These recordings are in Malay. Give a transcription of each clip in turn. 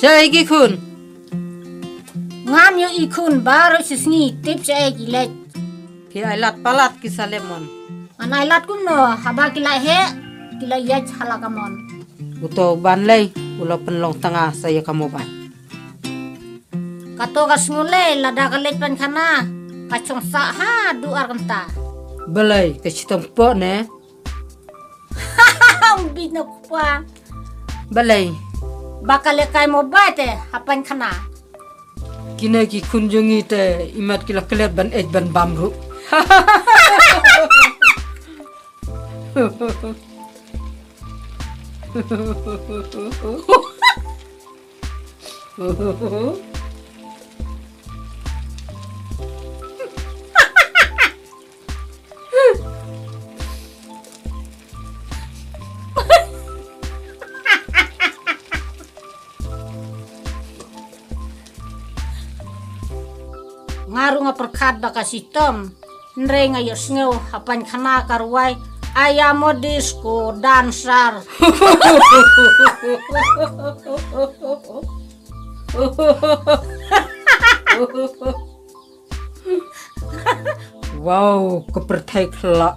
Saya iki kun. Ngam yo ikun baru sisngi tip saya gilet. Ki ailat palat ki salemon. Anai lat kun no haba kila he kila yaj halakamon. Uto banlay ulo penlong tengah saya kamu bay. Kato kasngule lada kalet pan kana. Kacong sa ha duar kanta. Belay kecitom po ne. Umbit na kupa. Belay Bakal lekay mo ba te hapan kana. kina ki kunjungi te imat kila kelet ban ej ban bamru. Ngaru nga perkat baka sitom. Nre nga yosngew hapan kana karway. Ayamo disco dancer. Wow, kepertai kela.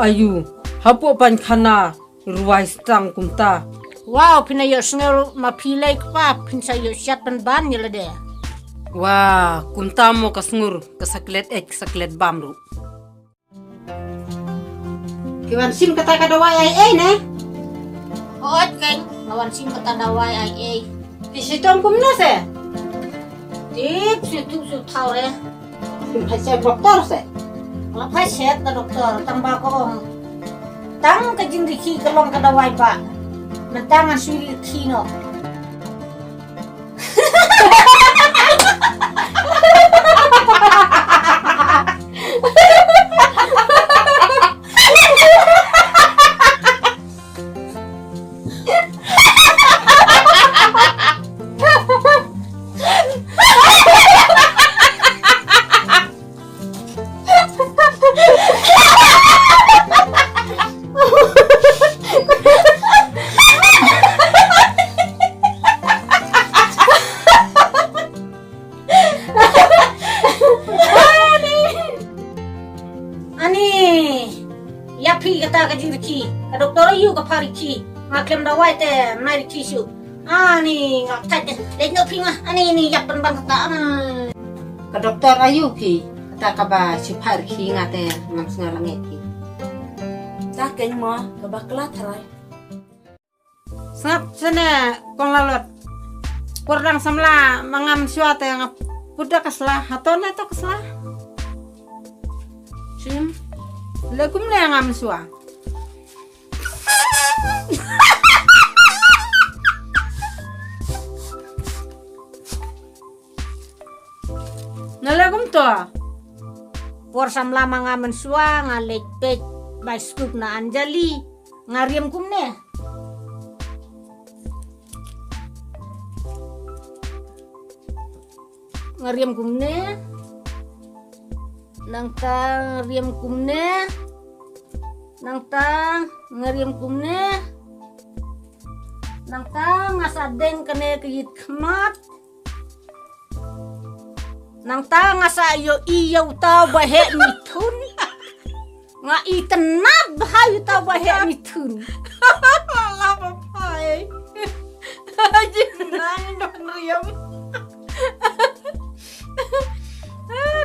Ayu, hapu pan khana ruai stang kumta. Wow, pina yosngew mapilay pa. Pinsa yosyat ban yala de. Wah, kumta mo kasngur kasaklet ek saklet bamru. Kiwan sim kata kadawai ai ne. Oot kay ngawan sim katadaway ay. Kisitom kumna se. Tip situ su tawre. Hai doktor se. Lapay set na doktor tamba ko ong. Tang kajing riki kalong kadaway pa. Nantangan suri kino. Yapi kata kajing riki, ka doktor yu ka pariki, ngaklem dawai te nai riki syu. Ani ngaktai te, lek pinga, ani yapan bang kata. Ka doktor ayu ki kata kaba sipar ki ngate ngam sengalanget ki. Saken mo kabakla tarai. Sap sene kong lalot. Kurdang samla mangam suate yang puda kaslah atau neto kaslah. Sim. Legum le ngam sua. Nalegum to. Por samla manga mensua ngalek pet by scoop na Anjali ngariam kumne. Ngariam kumne. Nangta ngariam kumne. Nangta ngariam kumne. Nangta ngasadeng kene kiyit kmat. Nangta ngasa yo iyo tau bahe mitun. Nga itenab hayu tau bahe mitun. Lama pai. Jinang don riam.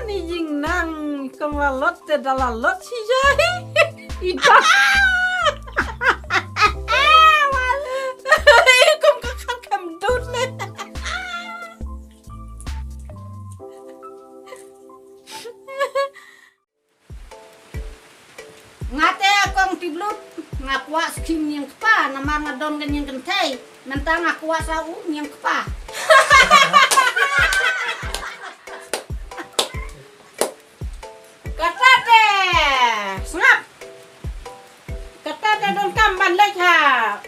Ni jingnang kong lalot te dalalot si jahi. Ida. Ikum kakak kam dun. Ngate akong tiblut ngakwa skim niyang kpa namar ngadon ganyang kentay mentang ngakwa sa niyang kpa. Katate snap. Katate don kamban lek ha.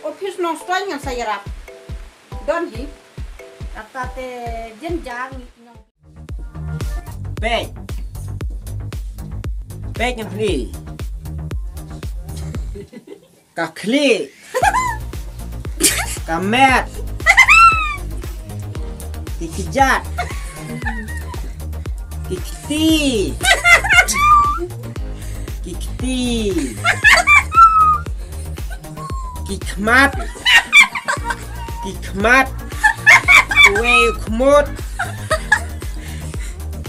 Office nong stoy ngan sayarap. Don hi. Katate jenjang nong. Bek yang ni. Ka kli. Ka mat. Kikijat. Kikiti. Kikiti. Kikmat. Kikmat. Kue kumut.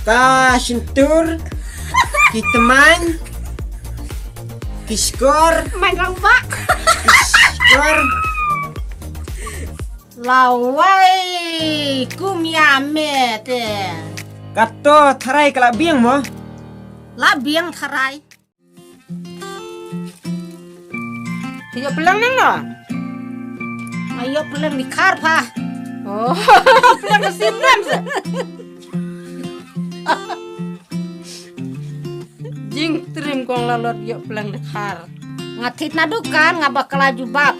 Kasentur. Kiteman. Kiskor. Main lambak. Kiskor. Lawai kumyame te. Kato tarai kalabiang mo. Labiang tarai. Tiyo pelang nang no. Ayo pelan di karpa. Oh, pelang kesimran sa. Jing trim kong lalot yo pelang dekar. Ngatit na dukan nga bakal jubab.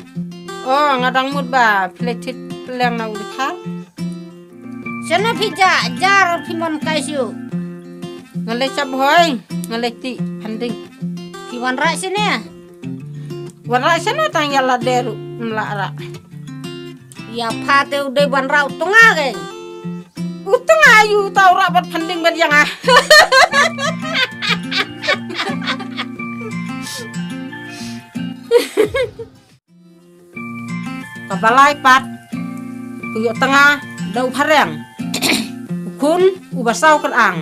Oh, ngadang mud ba, peletit pelang na dekar. Sana pija jar pimon kaisu. Ngalai cap hoy, ngalai ti handing. Piwan rak sini. Warna sana tang yala deru mlara. Ya pate udah ban rau tengah kan. Utang ayu tau rapat handing ban yang ah. Kabalai pat. Kuyok tengah dau pareng. Ukun ubasau kan ang.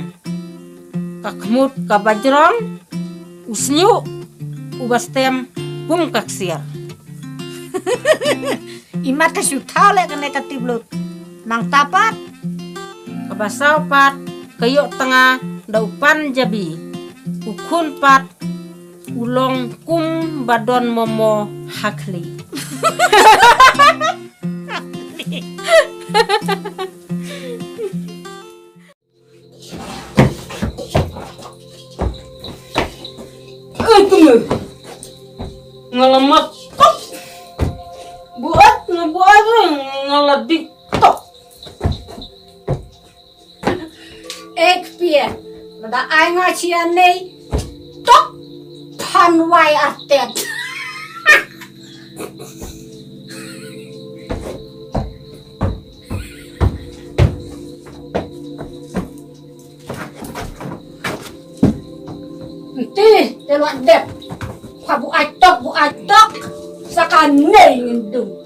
Kakmut kabajrong. Usnyu ubastem kum kaksir. Imat kasu tau lek kena katiblut. Mang tapat. Kabasau pat. Kuyok tengah dau pan jabi. Ukun pat. Ulong kum badon momo hakli. Tunggu. Ngalamat tok. Buat ngaladik tok. Ekpie. Nada ai nga chia nei. Tok. Panwai atet. Nanti telok dep. Kwa bu atok. Sakane ngindung.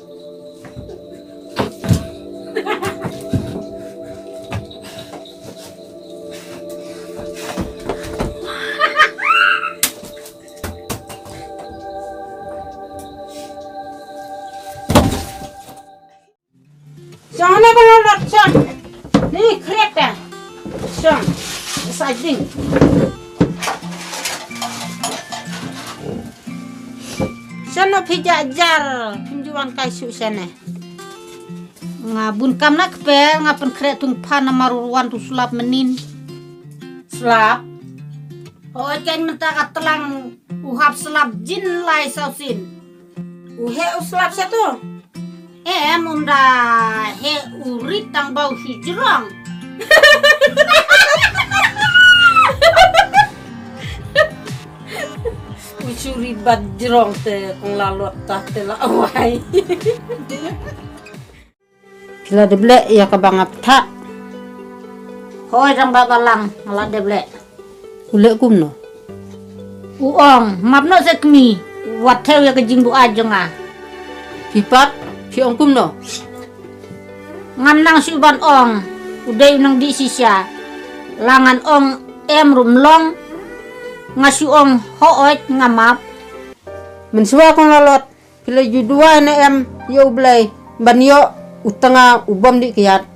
Jangan apa nolak John. Ni kereta. John, exciting. Sana pija jar pinjuan kaisu sana. Ngabun kam nak pe ngapen kretung pana maruan tu sulap menin. Slap. Oh kan mentaka telang uhap selap jin lai sausin. Uhe uslap satu. Unda he urit tang bau hijrang. Ucuri badrong te kung lalot ta te la awai. Kila deble ya kabangap ta. Hoi rang babalang ngala deble. Ule kumno. Uong mapno sekmi watew ya kejingbu ajonga. Pipat piong kumno. Ngamnang suban ong uday nang di sisya. Langan ong rumlong ngasu ong hoot ngamap. Mensuwa kong lalot. Kila judua na yo blay banyo utanga ubam di kiyat.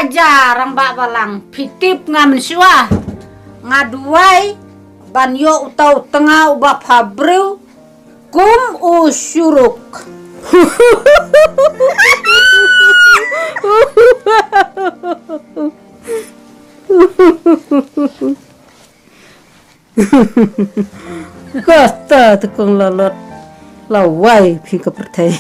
Jarang babalang pitip ngamen suwa ngaduai banyo utau tengah ubah pabriu kum usuruk. Kata tukang lalot lawai pi ke pertai.